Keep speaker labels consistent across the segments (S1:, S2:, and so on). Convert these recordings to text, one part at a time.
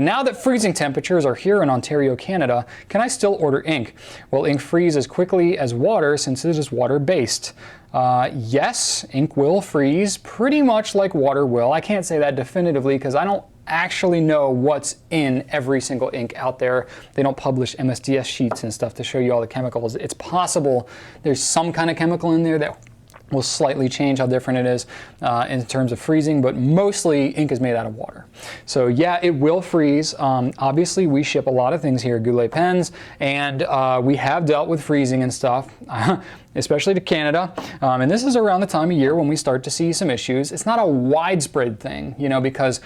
S1: now that freezing temperatures are here in Ontario, Canada, can I still order ink? Will ink freeze as quickly as water since it is water-based? Yes, ink will freeze pretty much like water will. I can't say that definitively because I don't actually know what's in every single ink out there. They don't publish MSDS sheets and stuff to show you all the chemicals. It's possible there's some kind of chemical in there that will slightly change how different it is in terms of freezing, but mostly ink is made out of water. So yeah, it will freeze. Obviously, we ship a lot of things here at Goulet Pens, and we have dealt with freezing and stuff, especially to Canada. And this is around the time of year when we start to see some issues. It's not a widespread thing, you know, because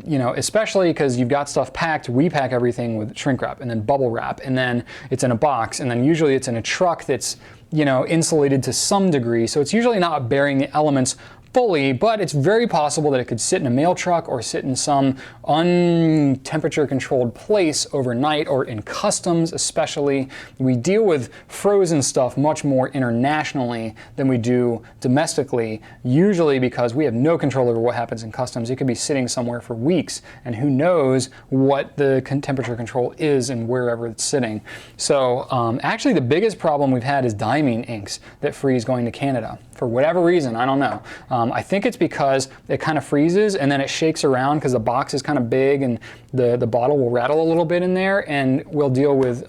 S1: especially because you've got stuff packed, we pack everything with shrink wrap and then bubble wrap, and then it's in a box, and then usually it's in a truck that's, insulated to some degree. So it's usually not bearing the elements fully, but it's very possible that it could sit in a mail truck or sit in some untemperature controlled place overnight, or in customs especially. We deal with frozen stuff much more internationally than we do domestically, usually because we have no control over what happens in customs. It could be sitting somewhere for weeks, and who knows what the temperature control is and wherever it's sitting. So actually the biggest problem we've had is Diamine inks that freeze going to Canada. For whatever reason, I don't know. I think it's because it kind of freezes and then it shakes around because the box is kind of big, and the bottle will rattle a little bit in there, and we'll deal with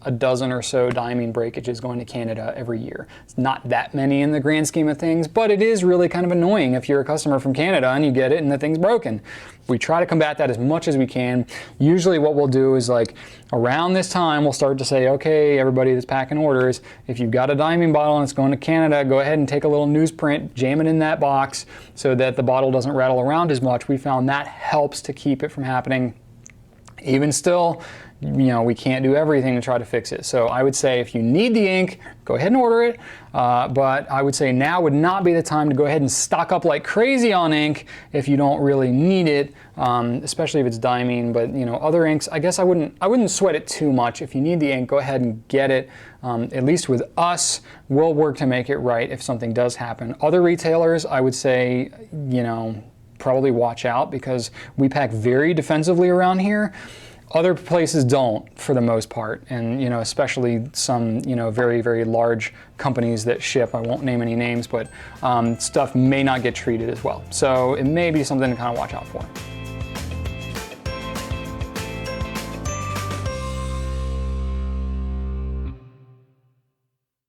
S1: a dozen or so Diamine breakages going to Canada every year. It's not that many in the grand scheme of things, but it is really kind of annoying if you're a customer from Canada and you get it and the thing's broken. We try to combat that as much as we can. Usually what we'll do is, like, around this time we'll start to say, okay, everybody that's packing orders, if you've got a Diamine bottle and it's going to Canada, go ahead and take a little newsprint, jam it in that box so that the bottle doesn't rattle around as much. We found that helps to keep it from happening. Even still, we can't do everything to try to fix it. So I would say if you need the ink, go ahead and order it. But I would say now would not be the time to go ahead and stock up like crazy on ink if you don't really need it, especially if it's Diamine. But other inks, I guess I wouldn't sweat it too much. If you need the ink, go ahead and get it. At least with us, we'll work to make it right if something does happen. Other retailers, I would say, probably watch out, because we pack very defensively around here. Other places don't, for the most part, and especially some very, very large companies that ship. I won't name any names, but stuff may not get treated as well. So it may be something to kind of watch out for.